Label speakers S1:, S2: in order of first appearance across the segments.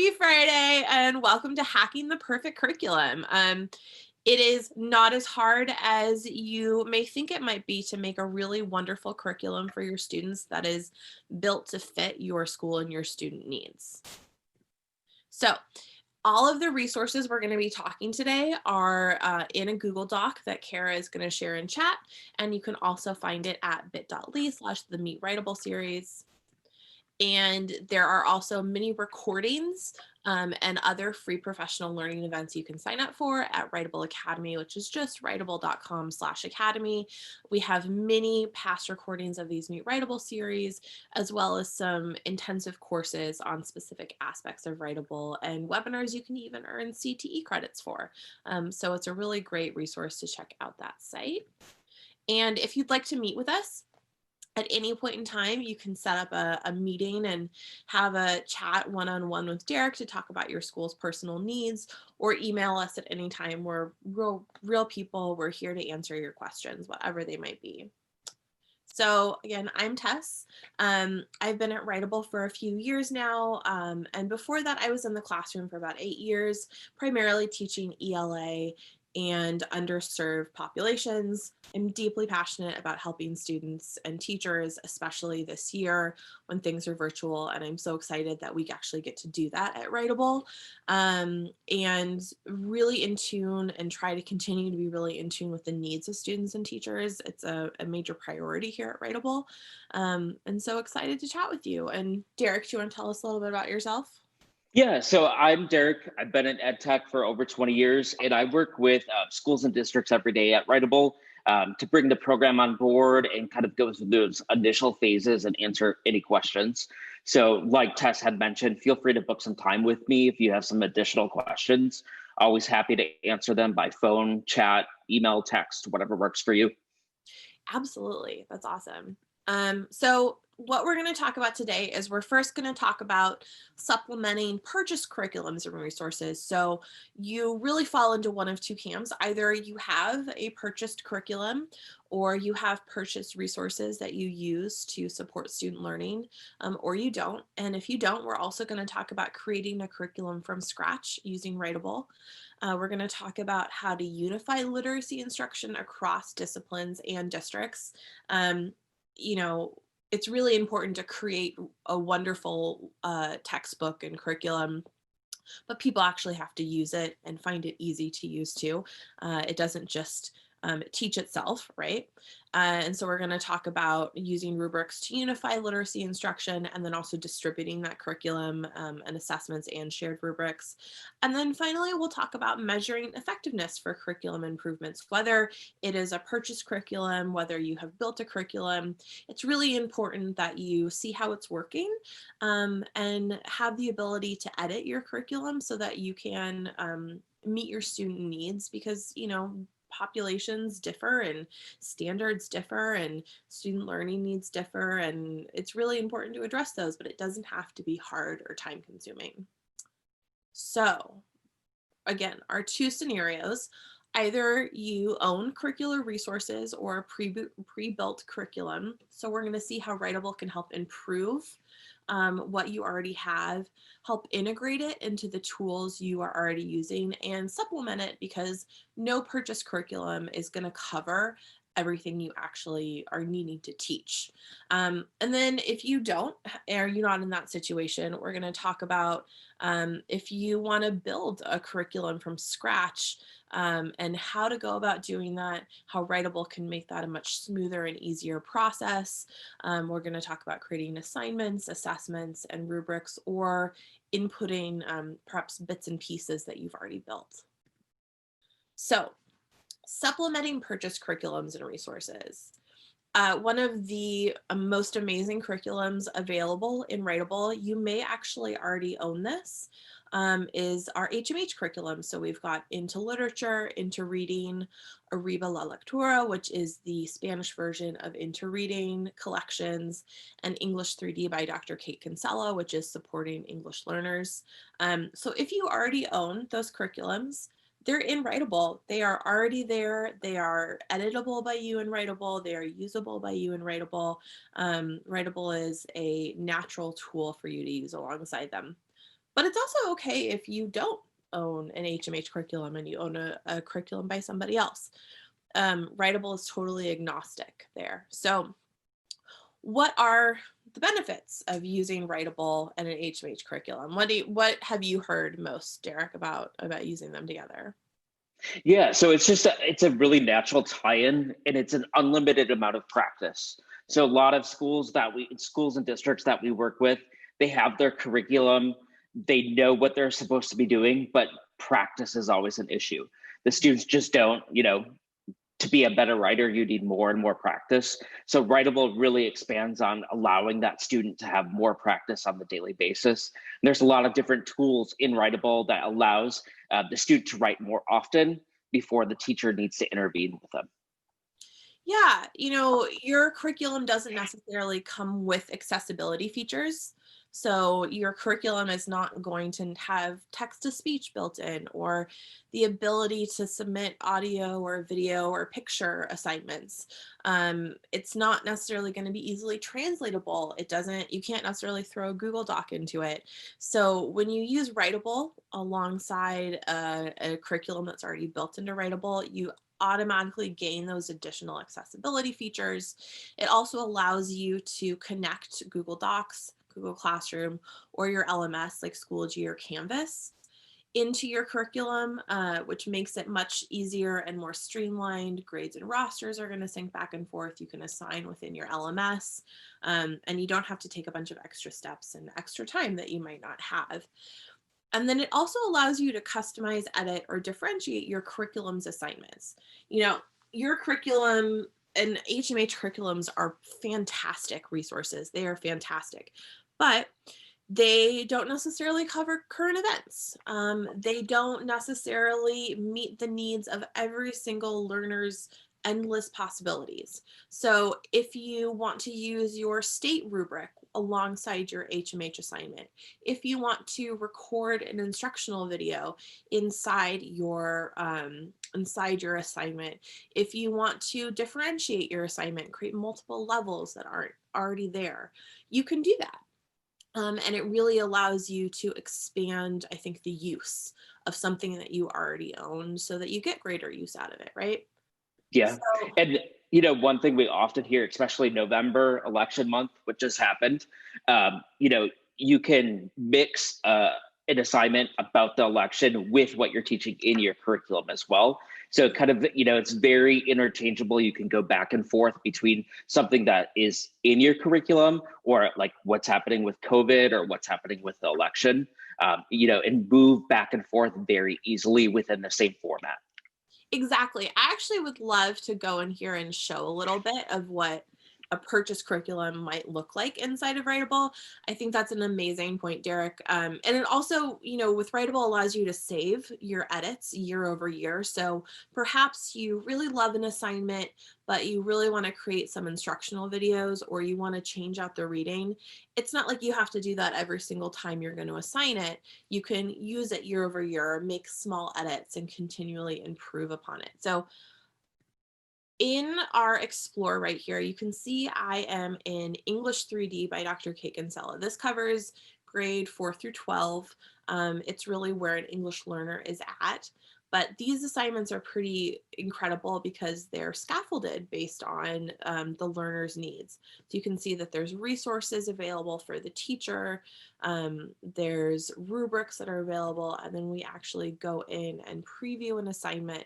S1: Happy Friday and welcome to Hacking the Perfect Curriculum. It is not as hard as you may think it might be to make a really wonderful curriculum for your students that is built to fit your school and your student needs. So all of the resources we're going to be talking today are in a Google Doc that Kara is going to share in chat, and you can also find it at bit.ly/the Meet Writable series. And there are also mini recordings and other free professional learning events you can sign up for at Writable Academy, which is just writable.com/academy. We have many past recordings of these Meet Writable series, as well as some intensive courses on specific aspects of Writable and webinars you can even earn CTE credits for. So it's a really great resource to check out that site. And if you'd like to meet with us, at any point in time, you can set up a meeting and have a chat one-on-one with Derek to talk about your school's personal needs, or email us at any time. We're real people. We're here to answer your questions, whatever they might be. So again, I'm Tess. I've been at Writable for a few years now. And before that, I was in the classroom for about 8 years, primarily teaching ELA and underserved populations. I'm deeply passionate about helping students and teachers, especially this year when things are virtual. And I'm so excited that we actually get to do that at Writable, and really in tune and try to continue to be really in tune with the needs of students and teachers. It's a major priority here at Writable. And so excited to chat with you. And Derek, do you want to tell us a little bit about yourself?
S2: Yeah, so I'm Derek. I've been in ed tech for over 20 years, and I work with schools and districts every day at Writable to bring the program on board and kind of go through those initial phases and answer any questions. So like Tess had mentioned, feel free to book some time with me if you have some additional questions. Always happy to answer them by phone, chat, email, text, whatever works for you.
S1: Absolutely. That's awesome. So what we're going to talk about today is we're first going to talk about supplementing purchased curriculums and resources. So you really fall into one of two camps. Either you have a purchased curriculum or you have purchased resources that you use to support student learning, or you don't. And if you don't, we're also going to talk about creating a curriculum from scratch using Writable. We're going to talk about how to unify literacy instruction across disciplines and districts. You know, it's really important to create a wonderful textbook and curriculum, but people actually have to use it and find it easy to use too. It doesn't just teach itself, right? And so we're going to talk about using rubrics to unify literacy instruction, and then also distributing that curriculum and assessments and shared rubrics. And then finally, we'll talk about measuring effectiveness for curriculum improvements, whether it is a purchased curriculum, whether you have built a curriculum. It's really important that you see how it's working and have the ability to edit your curriculum so that you can meet your student needs, because, you know, populations differ and standards differ and student learning needs differ, and it's really important to address those, but it doesn't have to be hard or time consuming. So again, our two scenarios: either you own curricular resources or a pre-built curriculum. So we're going to see how Writable can help improve what you already have, help integrate it into the tools you are already using, and supplement it, because no purchased curriculum is going to cover everything you actually are needing to teach. And then if you don't, or you're not in that situation, we're going to talk about if you want to build a curriculum from scratch, and how to go about doing that, how Writable can make that a much smoother and easier process. We're going to talk about creating assignments, assessments, and rubrics, or inputting perhaps bits and pieces that you've already built. So, supplementing purchased curriculums and resources. One of the most amazing curriculums available in Writable, you may actually already own this, is our HMH curriculum. So we've got Into Literature, Into Reading, Arriba La Lectura, which is the Spanish version of Into Reading collections, and English 3D by Dr. Kate Kinsella, which is supporting English learners. So if you already own those curriculums, they're in Writable. They are already there. They are editable by you in Writable. They are usable by you in Writable. Writable is a natural tool for you to use alongside them. But it's also okay if you don't own an HMH curriculum and you own a curriculum by somebody else. Writable is totally agnostic there. So what are the benefits of using Writable and an HMH curriculum? What have you heard most, Derek, about using them together?
S2: Yeah, so it's a really natural tie-in, and it's an unlimited amount of practice. So a lot of schools and districts that we work with, they have their curriculum, they know what they're supposed to be doing, but practice is always an issue. The students just don't, to be a better writer, you need more and more practice. So Writable really expands on allowing that student to have more practice on the daily basis. And there's a lot of different tools in Writable that allows the student to write more often before the teacher needs to intervene with them.
S1: Yeah, your curriculum doesn't necessarily come with accessibility features. So your curriculum is not going to have text to speech built in or the ability to submit audio or video or picture assignments. It's not necessarily going to be easily translatable. You can't necessarily throw a Google Doc into it. So when you use Writable alongside a curriculum that's already built into Writable, you automatically gain those additional accessibility features. It also allows you to connect Google Docs, Google Classroom, or your LMS like Schoology or Canvas into your curriculum, which makes it much easier and more streamlined. Grades and rosters are going to sync back and forth. You can assign within your LMS, and you don't have to take a bunch of extra steps and extra time that you might not have. And then it also allows you to customize, edit, or differentiate your curriculum's assignments. You know, your curriculum and HMH curriculums are fantastic resources. They are fantastic. But they don't necessarily cover current events. They don't necessarily meet the needs of every single learner's endless possibilities. So if you want to use your state rubric alongside your HMH assignment, if you want to record an instructional video inside your assignment, if you want to differentiate your assignment, create multiple levels that aren't already there, you can do that. And it really allows you to expand, I think, the use of something that you already own so that you get greater use out of it, right?
S2: Yeah.
S1: So,
S2: And one thing we often hear, especially November election month, which just happened, you can mix an assignment about the election with what you're teaching in your curriculum as well. So kind of, it's very interchangeable. You can go back and forth between something that is in your curriculum or like what's happening with COVID or what's happening with the election, and move back and forth very easily within the same format.
S1: exactly. I actually would love to go in here and show a little bit of what a purchase curriculum might look like inside of Writable. I think that's an amazing point, Derek. And it also, with Writable allows you to save your edits year over year. So perhaps you really love an assignment, but you really want to create some instructional videos or you want to change out the reading. It's not like you have to do that every single time you're going to assign it. You can use it year over year, make small edits, and continually improve upon it. So in our Explore right here, you can see I am in English 3D by Dr. Kate Kinsella. This covers grade 4 through 12. It's really where an English learner is at. But these assignments are pretty incredible because they're scaffolded based on the learner's needs. So you can see that there's resources available for the teacher, there's rubrics that are available, and then we actually go in and preview an assignment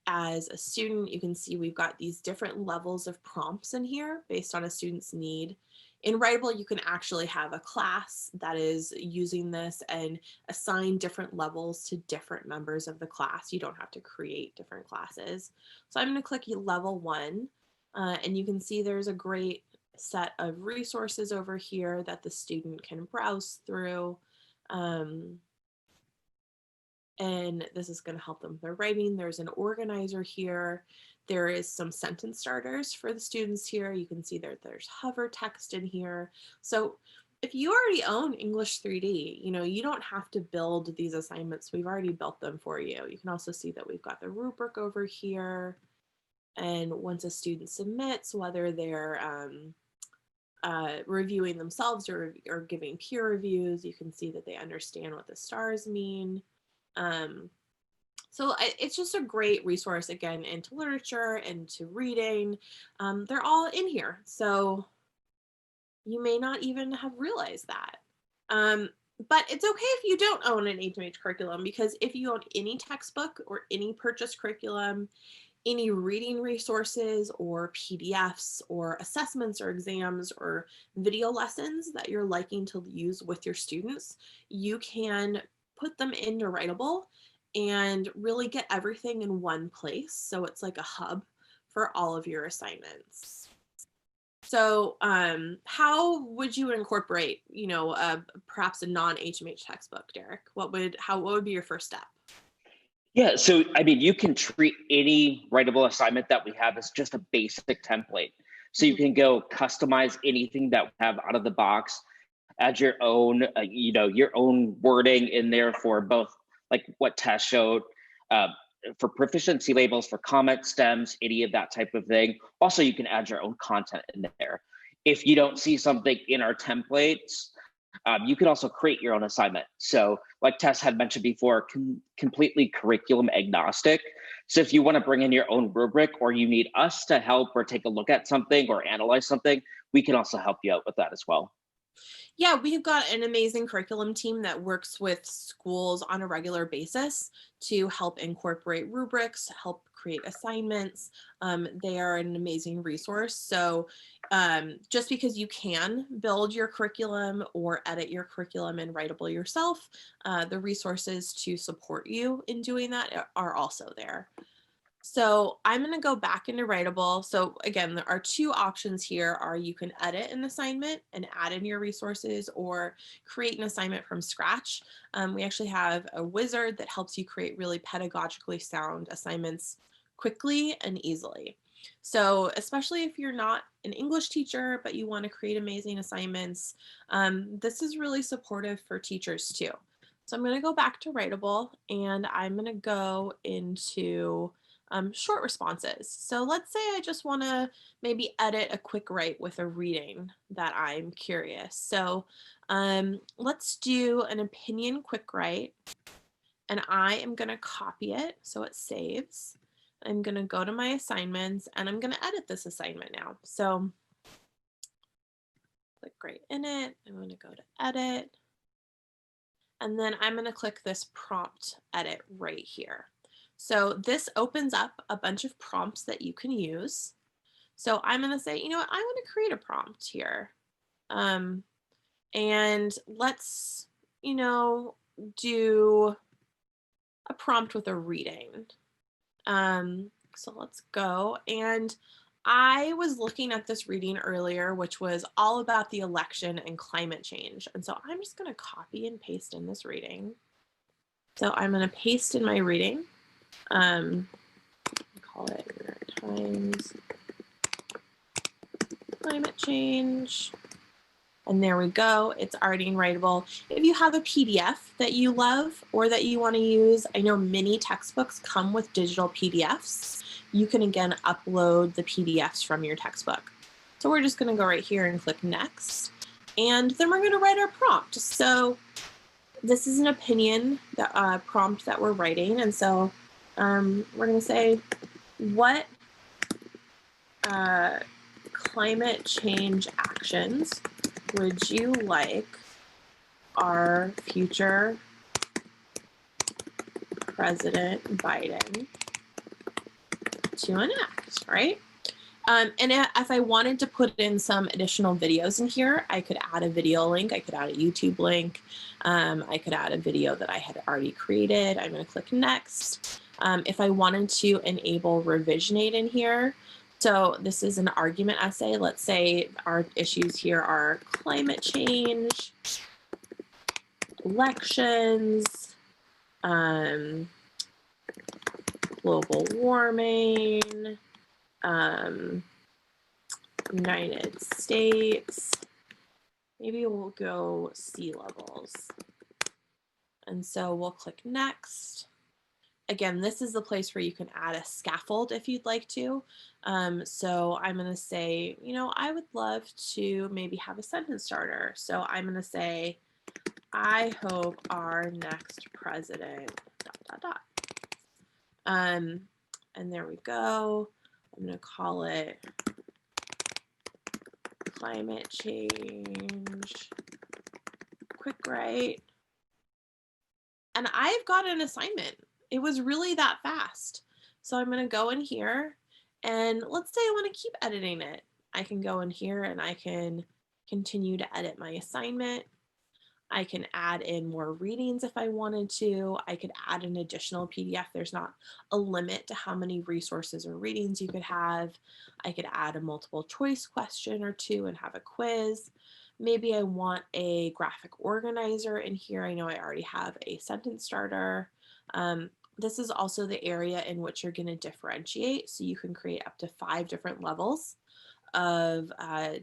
S1: as a student. You can see we've got these different levels of prompts in here based on a student's need. In Writable, you can actually have a class that is using this and assign different levels to different members of the class. You don't have to create different classes. So I'm going to click level 1, and you can see there's a great set of resources over here that the student can browse through. And this is going to help them with their writing. There's an organizer here. There is some sentence starters for the students here. You can see there's hover text in here. So if you already own English 3D, you don't have to build these assignments. We've already built them for you. You can also see that we've got the rubric over here. And once a student submits, whether they're reviewing themselves or giving peer reviews. You can see that they understand what the stars mean. So it's just a great resource, again, into literature, into reading. They're all in here. So you may not even have realized that. But it's okay if you don't own an HMH curriculum, because if you own any textbook or any purchased curriculum, any reading resources or PDFs or assessments or exams or video lessons that you're liking to use with your students, you can put them into Writable and really get everything in one place. So it's like a hub for all of your assignments. So how would you incorporate, perhaps a non-HMH textbook, Derek? What would be your first step?
S2: Yeah, so I mean, you can treat any writable assignment that we have as just a basic template. So you can go customize anything that we have out of the box, add your own, your own wording in there for both, like what Tess showed, for proficiency labels, for comment stems, any of that type of thing. Also, you can add your own content in there. If you don't see something in our templates, you can also create your own assignment. So like Tess had mentioned before, completely curriculum agnostic. So if you want to bring in your own rubric, or you need us to help or take a look at something or analyze something, we can also help you out with that as well.
S1: Yeah, we've got an amazing curriculum team that works with schools on a regular basis to help incorporate rubrics, help create assignments. They are an amazing resource. So just because you can build your curriculum or edit your curriculum in Writable yourself, the resources to support you in doing that are also there. So I'm going to go back into Writable. So again, there are two options here. You can edit an assignment and add in your resources, or create an assignment from scratch. We actually have a wizard that helps you create really pedagogically sound assignments quickly and easily. So especially if you're not an English teacher, but you want to create amazing assignments, this is really supportive for teachers too. So I'm going to go back to Writable, and I'm going to go into short responses. So let's say I just want to maybe edit a quick write with a reading that I'm curious. So let's do an opinion quick write, and I am going to copy it so it saves. I'm going to go to my assignments, and I'm going to edit this assignment now. So click right in it. I'm going to go to edit, and then I'm going to click this prompt edit right here. So this opens up a bunch of prompts that you can use. So I'm going to say, you know what, I want to create a prompt here. And let's, do a prompt with a reading. So let's go. And I was looking at this reading earlier, which was all about the election and climate change. And so I'm just going to copy and paste in this reading. So I'm going to paste in my reading. Call it New York Times climate change. And there we go. It's already in Writable. If you have a PDF that you love or that you want to use, I know many textbooks come with digital PDFs. You can again upload the PDFs from your textbook. So we're just going to go right here and click next. And then we're going to write our prompt. So this is an opinion prompt that we're writing. And so we're going to say, what climate change actions would you like our future President Biden to enact, right? And if I wanted to put in some additional videos in here, I could add a video link. I could add a YouTube link. I could add a video that I had already created. I'm going to click next. If I wanted to enable revisionate in here, so this is an argument essay. Let's say our issues here are climate change, elections, global warming, United States. Maybe we'll go sea levels. And so we'll click next. again, this is the place where you can add a scaffold if you'd like to. So I'm going to say, I would love to maybe have a sentence starter. So I'm going to say, I hope our next president, ... And there we go. I'm going to call it climate change quick write. And I've got an assignment. It was really that fast. So I'm going to go in here, and let's say I want to keep editing it. I can go in here and I can continue to edit my assignment. I can add in more readings if I wanted to. I could add an additional PDF. There's not a limit to how many resources or readings you could have. I could add a multiple choice question or two and have a quiz. Maybe I want a graphic organizer in here. I know I already have a sentence starter. This is also the area in which you're going to differentiate. So you can create up to 5 different levels of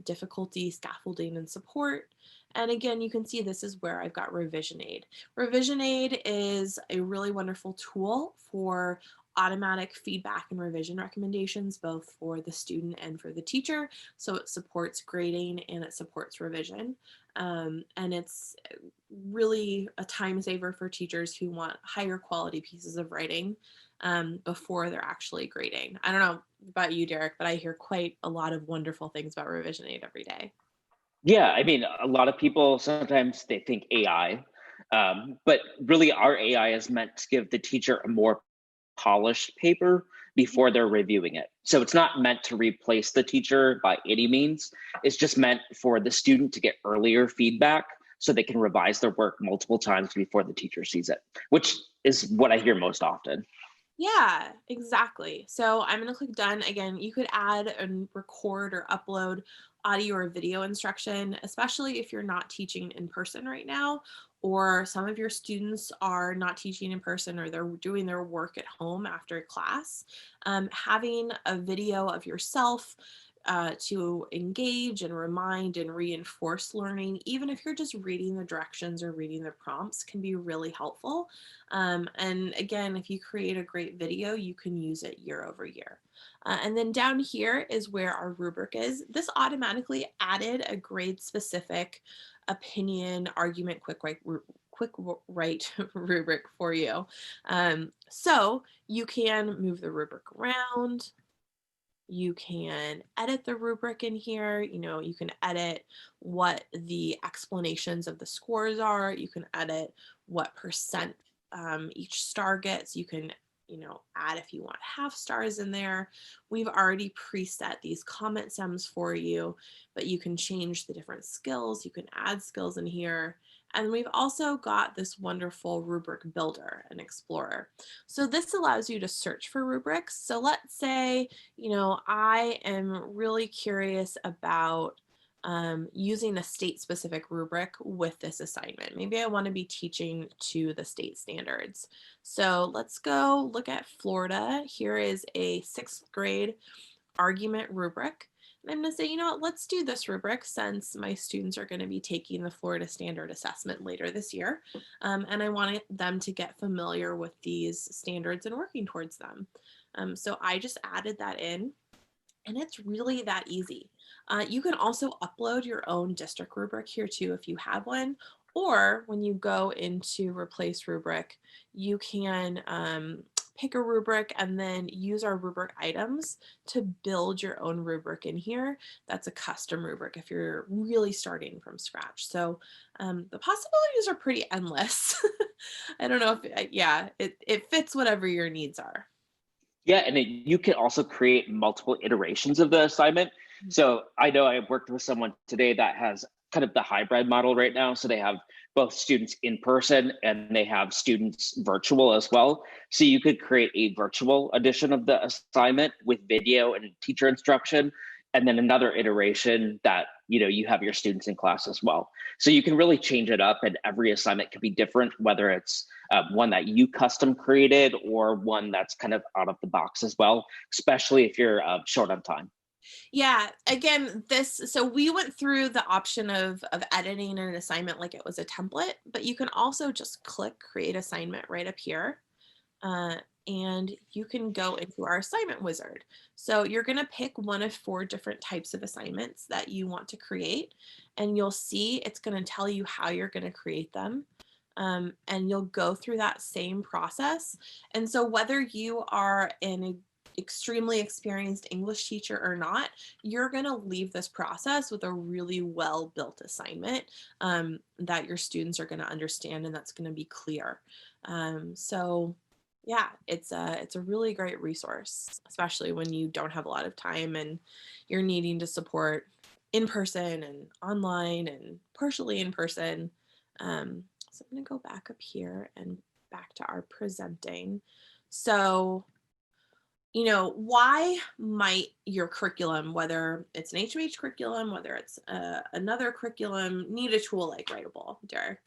S1: difficulty, scaffolding, and support. And again, you can see this is where I've got Revision Aid. Revision Aid is a really wonderful tool for automatic feedback and revision recommendations, both for the student and for the teacher. So it supports grading and it supports revision. And it's really a time saver for teachers who want higher quality pieces of writing before they're actually grading. I don't know about you, Derek, but I hear quite a lot of wonderful things about Revision Aid every day.
S2: Yeah, I mean, a lot of people sometimes they think AI, but really our AI is meant to give the teacher a more polished paper before they're reviewing it. So it's not meant to replace the teacher by any means. It's just meant for the student to get earlier feedback so they can revise their work multiple times before the teacher sees it, which is what I hear most often.
S1: Yeah, exactly. So I'm going to click done. Again, you could add and record or upload audio or video instruction, especially if you're not teaching in person right now, or some of your students are not teaching in person or they're doing their work at home after class. Having a video of yourself to engage and remind and reinforce learning, even if you're just reading the directions or reading the prompts, can be really helpful. And again, if you create a great video, you can use it year over year. And then down here is where our rubric is. This automatically added a grade specific opinion, argument, quick write rubric for you. So you can move the rubric around. You can edit the rubric in here. You can edit what the explanations of the scores are. You can edit what percent each star gets. You can, add if you want half stars in there. We've already preset these comment stems for you, but you can change the different skills. You can add skills in here. And we've also got this wonderful rubric builder and explorer. So this allows you to search for rubrics. So let's say, I am really curious about using a state-specific rubric with this assignment. Maybe I want to be teaching to the state standards. So let's go look at Florida. Here is a 6th grade argument rubric. And I'm going to say, let's do this rubric since my students are going to be taking the Florida Standard Assessment later this year. And I wanted them to get familiar with these standards and working towards them. So I just added that in, and it's really that easy. You can also upload your own district rubric here too if you have one, or when you go into replace rubric, you can pick a rubric and then use our rubric items to build your own rubric in here. That's a custom rubric if you're really starting from scratch. So the possibilities are pretty endless. I don't know if, yeah, it fits whatever your needs are.
S2: Yeah, and you can also create multiple iterations of the assignment. So I know I worked with someone today that has kind of the hybrid model right now. So they have both students in person and they have students virtual as well. So you could create a virtual edition of the assignment with video and teacher instruction, and then another iteration that you have your students in class as well. So you can really change it up, and every assignment can be different, whether it's one that you custom created or one that's kind of out of the box as well, especially if you're short on time.
S1: Yeah, again, so we went through the option of editing an assignment like it was a template, but you can also just click create assignment right up here. and you can go into our assignment wizard. So you're going to pick one of 4 different types of assignments that you want to create, and you'll see it's going to tell you how you're going to create them. And you'll go through that same process. And so whether you are an extremely experienced English teacher or not, you're going to leave this process with a really well built assignment that your students are going to understand, and that's going to be clear. So yeah, it's a really great resource, especially when you don't have a lot of time and you're needing to support in person and online and partially in person. So I'm going to go back up here and back to our presenting. So, why might your curriculum, whether it's an HMH curriculum, whether it's another curriculum, need a tool like Writable, Derek?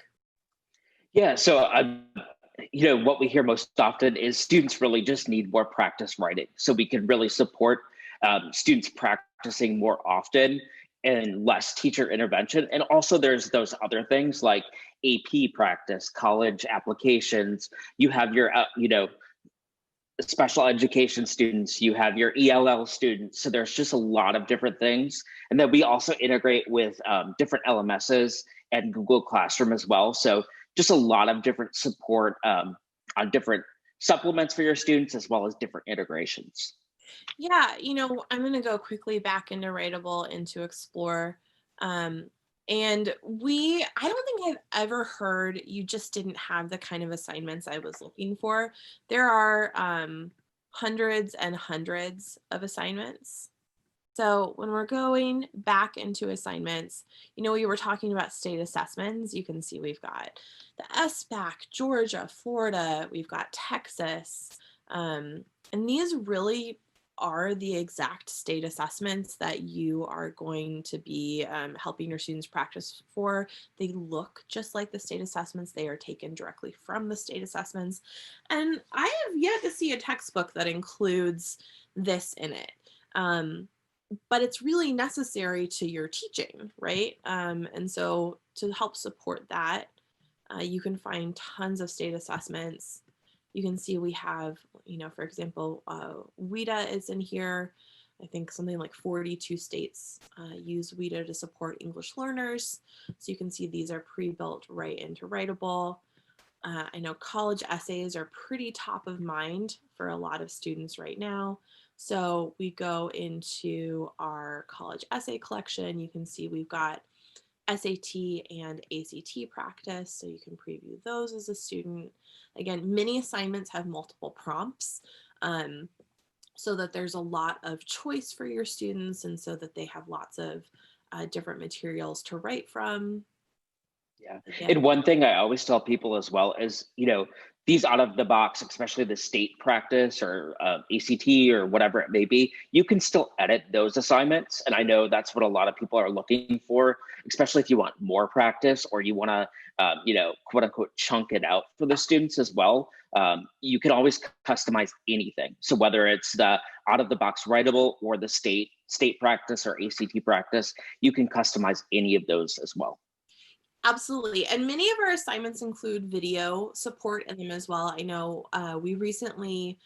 S2: Yeah, so what we hear most often is students really just need more practice writing. So we can really support students practicing more often and less teacher intervention. And also there's those other things like AP practice, college applications. You have your, special education students, you have your ELL students. So there's just a lot of different things. And then we also integrate with different LMSs and Google Classroom as well. So just a lot of different support on different supplements for your students, as well as different integrations.
S1: Yeah, I'm going to go quickly back into Writable and to explore. And I don't think I've ever heard you just didn't have the kind of assignments I was looking for. There are hundreds and hundreds of assignments. So when we're going back into assignments, we were talking about state assessments. You can see we've got the SBAC, Georgia, Florida, we've got Texas. And these really are the exact state assessments that you are going to be helping your students practice for. They look just like the state assessments. They are taken directly from the state assessments. And I have yet to see a textbook that includes this in it. But it's really necessary to your teaching, right? And so to help support that, you can find tons of state assessments. You can see we have, for example, WIDA is in here. I think something like 42 states use WIDA to support English learners. So you can see these are pre-built right into Writable. I know college essays are pretty top of mind for a lot of students right now. So we go into our college essay collection. You can see we've got SAT and ACT practice, so you can preview those as a student. Again, many assignments have multiple prompts, so that there's a lot of choice for your students, and so that they have lots of different materials to write from.
S2: Yeah.
S1: Again,
S2: And one thing I always tell people as well is, these out of the box, especially the state practice or ACT or whatever it may be, you can still edit those assignments. And I know that's what a lot of people are looking for, especially if you want more practice or you want to, quote unquote, chunk it out for the students as well. You can always customize anything. So whether it's the out of the box Writable or the state practice or ACT practice, you can customize any of those as well.
S1: absolutely. And many of our assignments include video support in them as well. I know we recently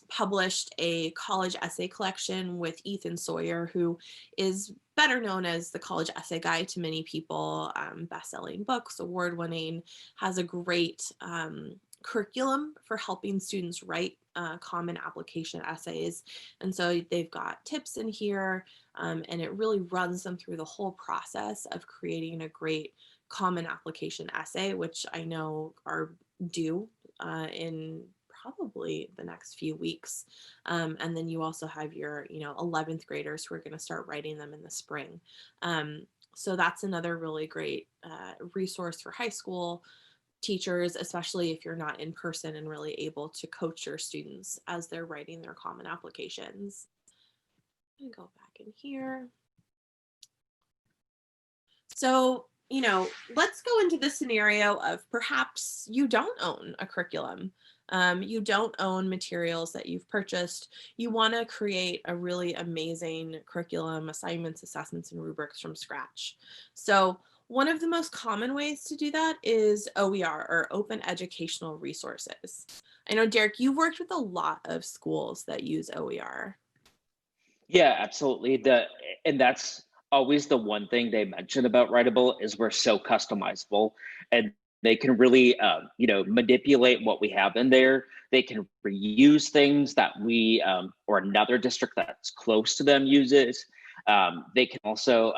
S1: published a college essay collection with Ethan Sawyer, who is better known as the college essay guy to many people, best-selling books, award-winning, has a great curriculum for helping students write common application essays. And so they've got tips in here, and it really runs them through the whole process of creating a great common application essay, which I know are due in probably the next few weeks. And then you also have your, 11th graders who are going to start writing them in the spring. So that's another really great resource for high school teachers, especially if you're not in person and really able to coach your students as they're writing their common applications. I'm gonna go back in here. So, let's go into the scenario of perhaps you don't own a curriculum. You don't own materials that you've purchased. You want to create a really amazing curriculum, assignments, assessments, and rubrics from scratch. So One of the most common ways to do that is OER, or Open Educational Resources. I know, Derek, you've worked with a lot of schools that use OER.
S2: Yeah, absolutely. And that's always the one thing they mention about Writable is we're so customizable, and they can really, manipulate what we have in there. They can reuse things that we or another district that's close to them uses. They can also,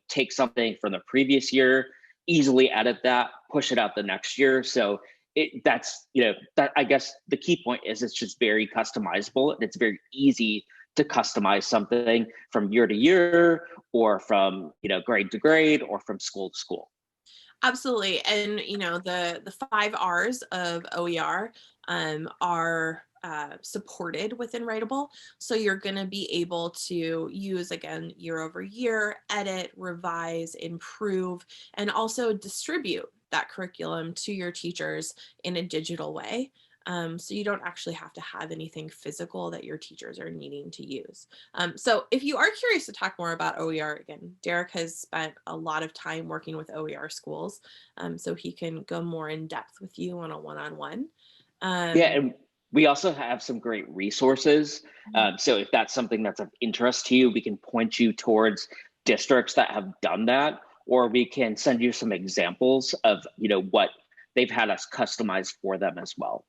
S2: take something from the previous year, easily edit that, push it out the next year. So that's that I guess the key point is it's just very customizable and it's very easy to customize something from year to year or from grade to grade or from school to school.
S1: Absolutely. And the 5 R's of OER are supported within Writable. So you're going to be able to use, again, year over year, edit, revise, improve, and also distribute that curriculum to your teachers in a digital way. So you don't actually have to have anything physical that your teachers are needing to use. So if you are curious to talk more about OER, again, Derek has spent a lot of time working with OER schools, so he can go more in depth with you on a one-on-one.
S2: Yeah,
S1: Um,
S2: and we also have some great resources. So if that's something that's of interest to you, we can point you towards districts that have done that, or we can send you some examples of what they've had us customize for them as well.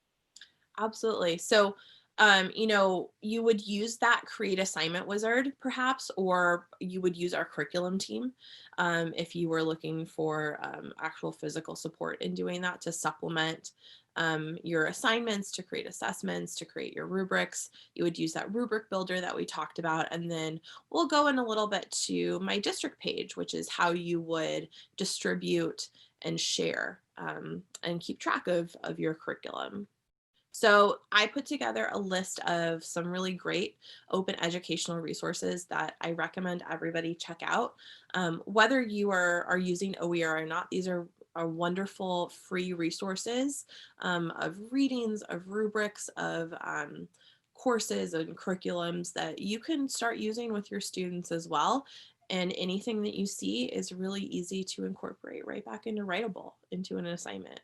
S1: Absolutely. So, you would use that Create Assignment Wizard, perhaps, or you would use our curriculum team if you were looking for actual physical support in doing that to supplement your assignments, to create assessments, to create your rubrics. You would use that rubric builder that we talked about. And then we'll go in a little bit to my district page, which is how you would distribute and share and keep track of your curriculum. So I put together a list of some really great open educational resources that I recommend everybody check out. Whether you are using OER or not, these are wonderful free resources of readings, of rubrics, of courses and curriculums that you can start using with your students as well. And anything that you see is really easy to incorporate right back into Writable, into an assignment.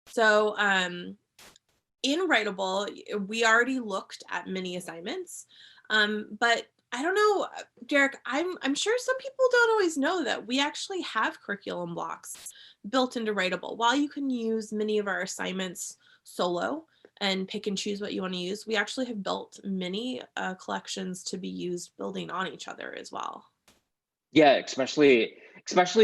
S1: So in Writable, we already looked at mini assignments, but I don't know, Derek. I'm sure some people don't always know that we actually have curriculum blocks built into Writable. While you can use many of our assignments solo and pick and choose what you want to use, we actually have built mini collections to be used building on each other as well.
S2: Yeah, especially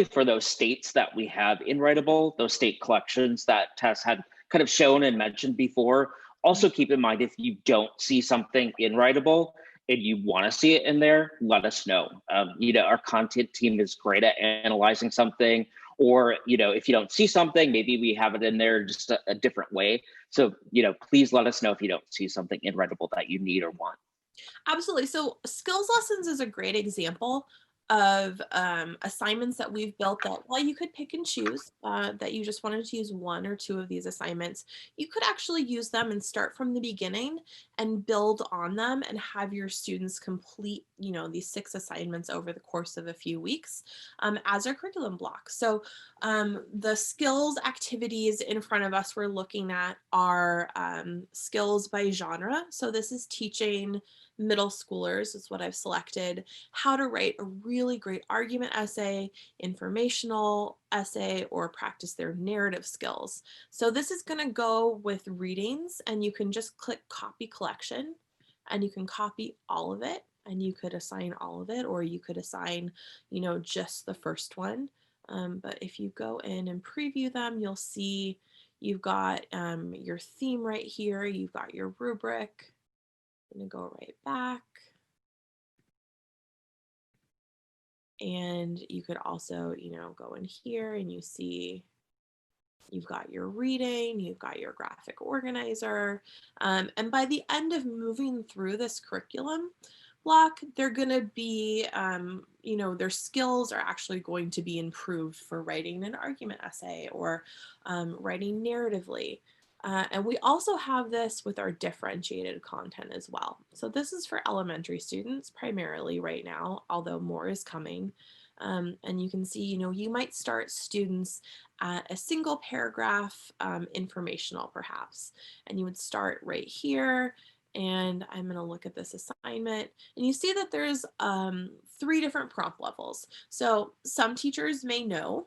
S2: for those states that we have in Writable, those state collections that Tess had kind of shown and mentioned before. Also keep in mind if you don't see something in Writable and you want to see it in there, let us know. Our content team is great at analyzing something, or if you don't see something, maybe we have it in there just a different way. So please let us know if you don't see something in Writable that you need or want.
S1: Absolutely. So skills lessons is a great example of assignments that we've built that while you could pick and choose that you just wanted to use one or two of these assignments, you could actually use them and start from the beginning and build on them and have your students complete, these 6 assignments over the course of a few weeks as a curriculum block. So the skills activities in front of us we're looking at are skills by genre. So this is teaching middle schoolers, is what I've selected, how to write a really great argument essay, informational essay, or practice their narrative skills. So this is going to go with readings, and you can just click copy collection and you can copy all of it, and you could assign all of it, or you could assign, just the first one. But if you go in and preview them, you'll see you've got your theme right here. You've got your rubric. I'm going to go right back. And you could also, go in here and you see you've got your reading, you've got your graphic organizer. And by the end of moving through this curriculum block, they're going to be, their skills are actually going to be improved for writing an argument essay or writing narratively. And we also have this with our differentiated content as well. So this is for elementary students primarily right now, although more is coming. And you can see, you might start students at a single paragraph informational perhaps, and you would start right here. And I'm going to look at this assignment, and you see that there's 3 different prompt levels. So some teachers may know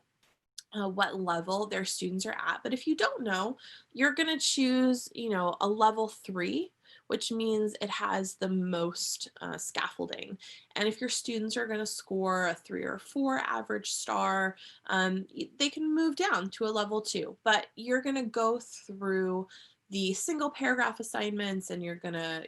S1: what level their students are at. But if you don't know, you're going to choose, a level 3, which means it has the most scaffolding. And if your students are going to score a 3 or 4 average star, they can move down to a level 2. But you're going to go through the single paragraph assignments, and you're going to,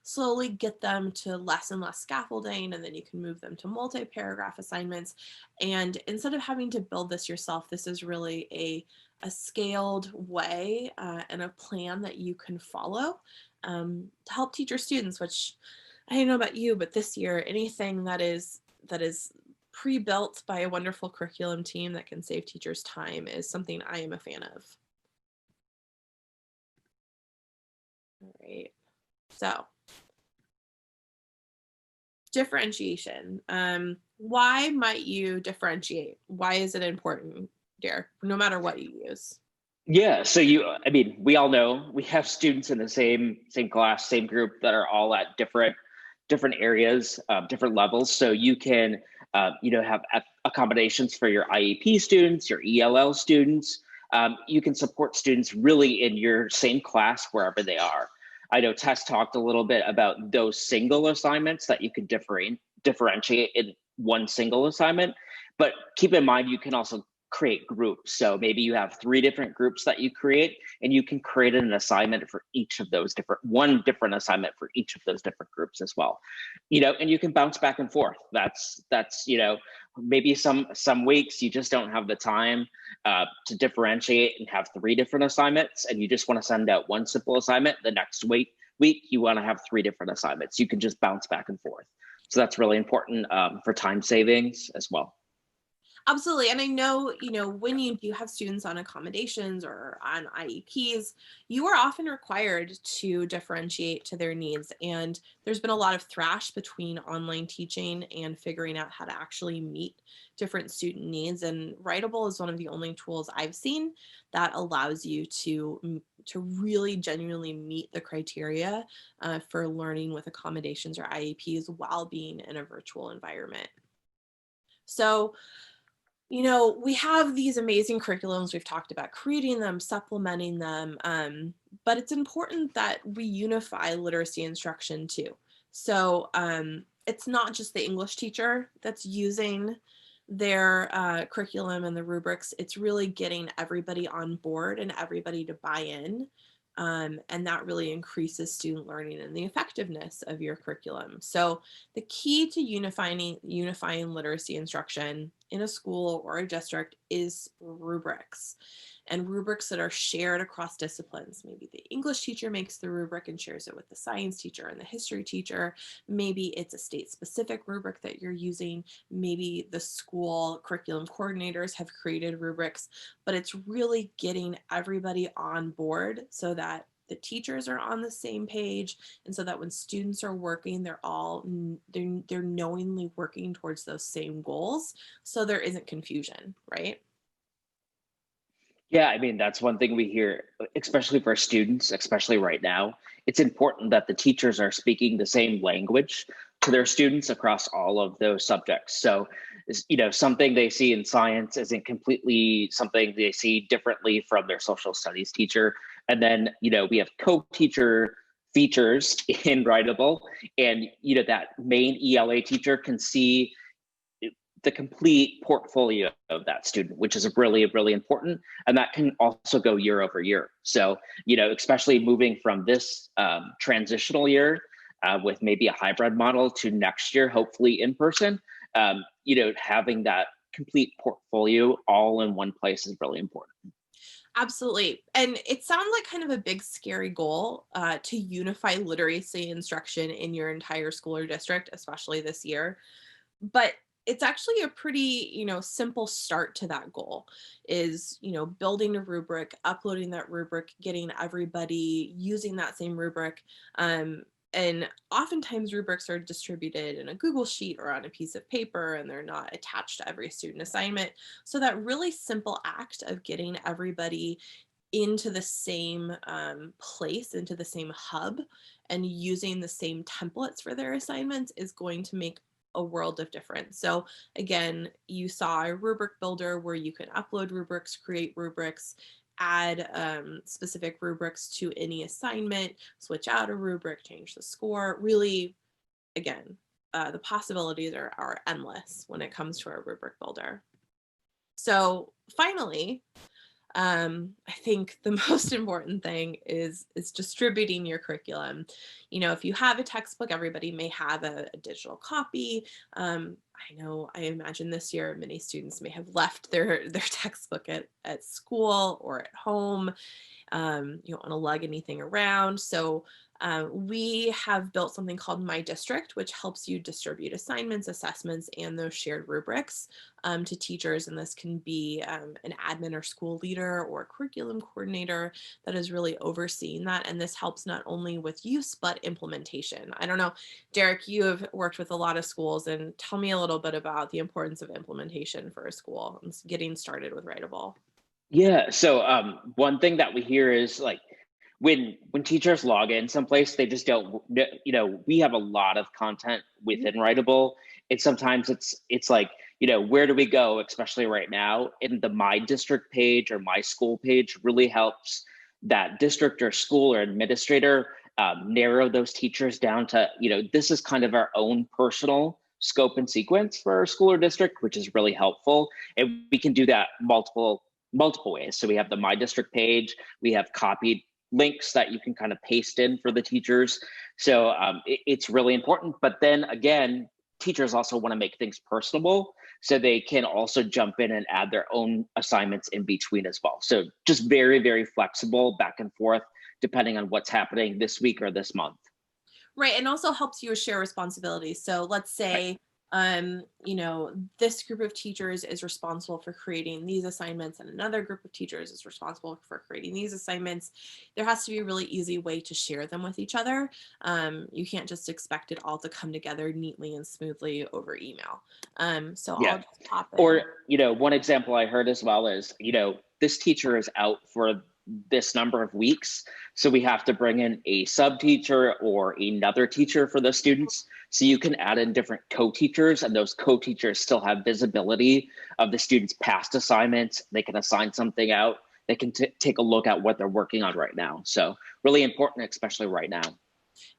S1: slowly get them to less and less scaffolding, and then you can move them to multi-paragraph assignments. And instead of having to build this yourself, this is really a scaled way and a plan that you can follow to help teach your students, which I don't know about you, but this year, anything that is pre-built by a wonderful curriculum team that can save teachers time is something I am a fan of. All right. So differentiation. Why might you differentiate? Why is it important, Derek, no matter what you use?
S2: Yeah, so we all know we have students in the same class, same group that are all at different areas, different levels. So you can, have accommodations for your IEP students, your ELL students. You can support students really in your same class wherever they are. I know Tess talked a little bit about those single assignments that you can differentiate in one single assignment, but keep in mind you can also create groups. So maybe you have 3 different groups that you create, and you can create an assignment for each of those one different assignment for each of those different groups as well. And you can bounce back and forth. That's maybe some weeks you just don't have the time to differentiate and have 3 different assignments, and you just want to send out one simple assignment. The next week you want to have 3 different assignments. You can just bounce back and forth. So that's really important for time savings as well.
S1: Absolutely. And I know, when you do have students on accommodations or on IEPs, you are often required to differentiate to their needs. And there's been a lot of thrash between online teaching and figuring out how to actually meet different student needs. And Writable is one of the only tools I've seen that allows you to really genuinely meet the criteria for learning with accommodations or IEPs while being in a virtual environment. So, we have these amazing curriculums. We've talked about creating them, supplementing them, but it's important that we unify literacy instruction too. So it's not just the English teacher that's using their curriculum and the rubrics. It's really getting everybody on board and everybody to buy in. And that really increases student learning and the effectiveness of your curriculum. So the key to unifying literacy instruction in a school or a district is rubrics, and rubrics that are shared across disciplines. Maybe the English teacher makes the rubric and shares it with the science teacher and the history teacher. Maybe it's a state specific rubric that you're using. Maybe the school curriculum coordinators have created rubrics, but it's really getting everybody on board so that the teachers are on the same page, and so that when students are working, they're knowingly working towards those same goals, so there isn't confusion, right?
S2: Yeah, that's one thing we hear, especially for students, especially right now. It's important that the teachers are speaking the same language to their students across all of those subjects. So, something they see in science isn't completely something they see differently from their social studies teacher. And then, we have co-teacher features in Writable, and, that main ELA teacher can see the complete portfolio of that student, which is really, really important. And that can also go year over year. So, especially moving from this transitional year with maybe a hybrid model to next year, hopefully in person, having that complete portfolio all in one place is really important.
S1: Absolutely. And it sounds like kind of a big, scary goal to unify literacy instruction in your entire school or district, especially this year. But it's actually a pretty, simple start to that goal is, building a rubric, uploading that rubric, getting everybody using that same rubric. And oftentimes rubrics are distributed in a Google sheet or on a piece of paper, and they're not attached to every student assignment. So that really simple act of getting everybody into the same place, into the same hub, and using the same templates for their assignments is going to make a world of difference. So again, you saw a rubric builder where you can upload rubrics, create rubrics, add specific rubrics to any assignment, switch out a rubric, change the score. Really, again, the possibilities are endless when it comes to a rubric builder. So finally, I think the most important thing is distributing your curriculum. You know, if you have a textbook, everybody may have a digital copy. I imagine this year many students may have left their textbook at school or at home. You don't want to lug anything around. So we have built something called My District, which helps you distribute assignments, assessments, and those shared rubrics to teachers. And this can be an admin or school leader or a curriculum coordinator that is really overseeing that. And this helps not only with use, but implementation. I don't know, Derek, you have worked with a lot of schools, and tell me a little bit about the importance of implementation for a school and getting started with Writable.
S2: Yeah. So one thing that we hear is like when teachers log in someplace, they just don't. We have a lot of content within Writable, and sometimes it's like where do we go? Especially right now, in the My District page or My School page really helps that district or school or administrator narrow those teachers down to this is kind of our own personal scope and sequence for our school or district, which is really helpful, and we can do that multiple ways. So we have the My District page, we have copied links that you can kind of paste in for the teachers. So it's really important. But then again, teachers also want to make things personable. So they can also jump in and add their own assignments in between as well. So just very, very flexible back and forth, depending on what's happening this week or this month.
S1: Right, and also helps you share responsibilities. So let's
S2: Right.
S1: say, this group of teachers is responsible for creating these assignments, and another group of teachers is responsible for creating these assignments. There has to be a really easy way to share them with each other. You can't just expect it all to come together neatly and smoothly over email. So
S2: Yeah.
S1: I'll just pop
S2: Or,
S1: in.
S2: one example I heard as well is, this teacher is out for this number of weeks. So we have to bring in a sub teacher or another teacher for the students. So you can add in different co-teachers, and those co-teachers still have visibility of the students' past assignments. They can assign something out. They can take a look at what they're working on right now. So really important, especially right now.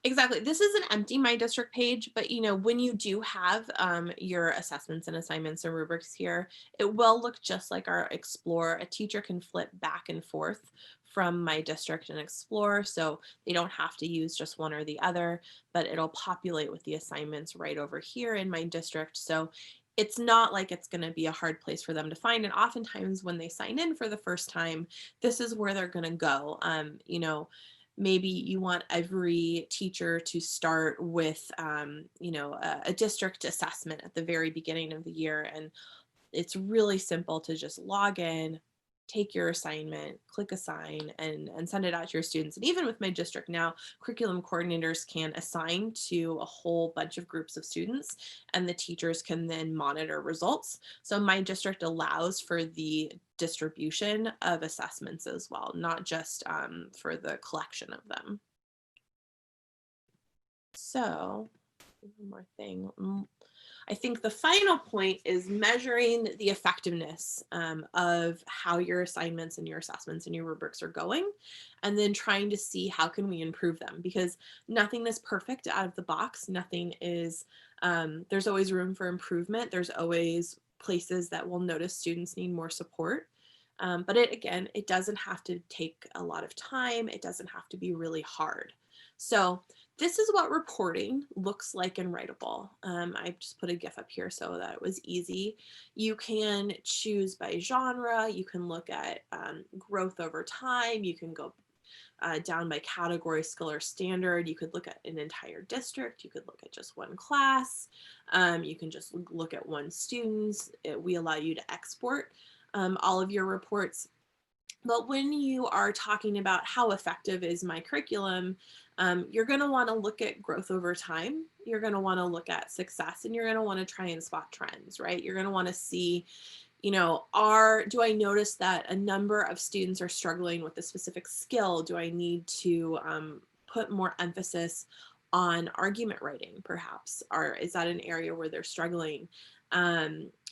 S1: Exactly. This is an empty My District page, but when you do have your assessments and assignments and rubrics here, it will look just like our Explore. A teacher can flip back and forth from My District and Explore, so they don't have to use just one or the other, but it'll populate with the assignments right over here in My District. So it's not like it's going to be a hard place for them to find. And oftentimes when they sign in for the first time, this is where they're going to go. Maybe you want every teacher to start with, a district assessment at the very beginning of the year. And it's really simple to just log in, take your assignment, click assign, and send it out to your students. And even with My District now, curriculum coordinators can assign to a whole bunch of groups of students, and the teachers can then monitor results. So My District allows for the distribution of assessments as well, not just for the collection of them. So one more thing. I think the final point is measuring the effectiveness of how your assignments and your assessments and your rubrics are going, and then trying to see how can we improve them, because nothing is perfect out of the box. Nothing is, there's always room for improvement. There's always places that will notice students need more support. But it doesn't have to take a lot of time. It doesn't have to be really hard. So this is what reporting looks like in Writable. I just put a GIF up here so that it was easy. You can choose by genre. You can look at growth over time. You can go down by category, skill, or standard. You could look at an entire district. You could look at just one class. You can just look at one student. We allow you to export all of your reports. But when you are talking about how effective is my curriculum, you're going to want to look at growth over time. You're going to want to look at success, and you're going to want to try and spot trends, right? You're going to want to see, do I notice that a number of students are struggling with a specific skill? Do I need to put more emphasis on argument writing, perhaps? Or is that an area where they're struggling?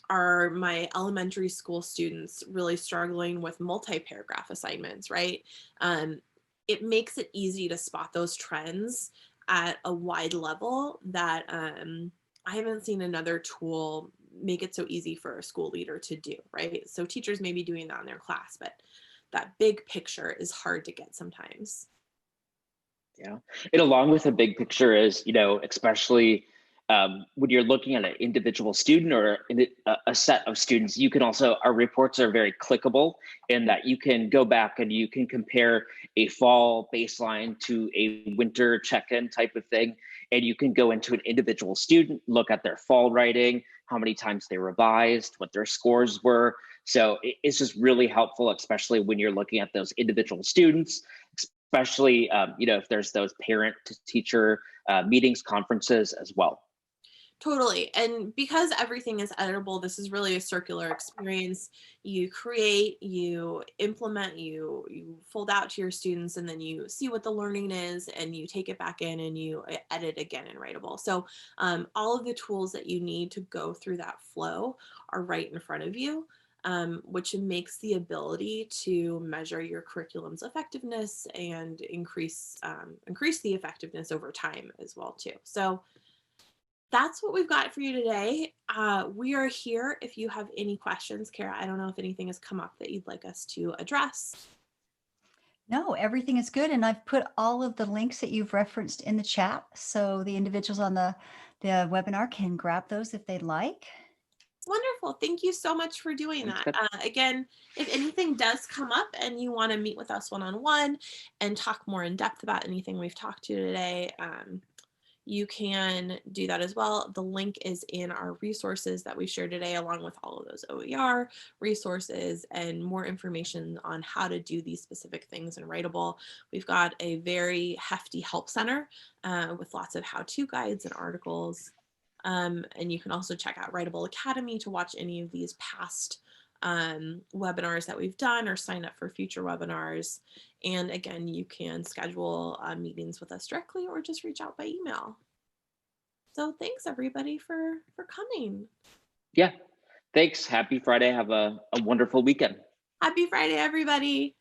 S1: Are my elementary school students really struggling with multi-paragraph assignments, right? It makes it easy to spot those trends at a wide level that I haven't seen another tool make it so easy for a school leader to do, right? So teachers may be doing that in their class, but that big picture is hard to get sometimes.
S2: Yeah. And along with the big picture is, especially when you're looking at an individual student or a set of students, you can also, our reports are very clickable in that you can go back and you can compare a fall baseline to a winter check-in type of thing. And you can go into an individual student, look at their fall writing, how many times they revised, what their scores were. So it's just really helpful, especially when you're looking at those individual students, especially if there's those parent to teacher meetings, conferences as well.
S1: Totally. And because everything is editable, this is really a circular experience. You create, you implement, you fold out to your students, and then you see what the learning is, and you take it back in and you edit again in Writable. So all of the tools that you need to go through that flow are right in front of you. Which makes the ability to measure your curriculum's effectiveness and increase the effectiveness over time as well too. So that's what we've got for you today. We are here if you have any questions. Kara, I don't know if anything has come up that you'd like us to address.
S3: No, everything is good. And I've put all of the links that you've referenced in the chat. So the individuals on the webinar can grab those if they'd like.
S1: Wonderful. Thank you so much for doing that. Again, if anything does come up and you want to meet with us one-on-one and talk more in depth about anything we've talked to today, you can do that as well. The link is in our resources that we shared today, along with all of those OER resources and more information on how to do these specific things in Writable. We've got a very hefty help center with lots of how-to guides and articles. And you can also check out Writable Academy to watch any of these past webinars that we've done or sign up for future webinars. And again, you can schedule meetings with us directly or just reach out by email. So thanks everybody for coming.
S2: Yeah. Thanks. Happy Friday. Have a wonderful weekend.
S1: Happy Friday, everybody.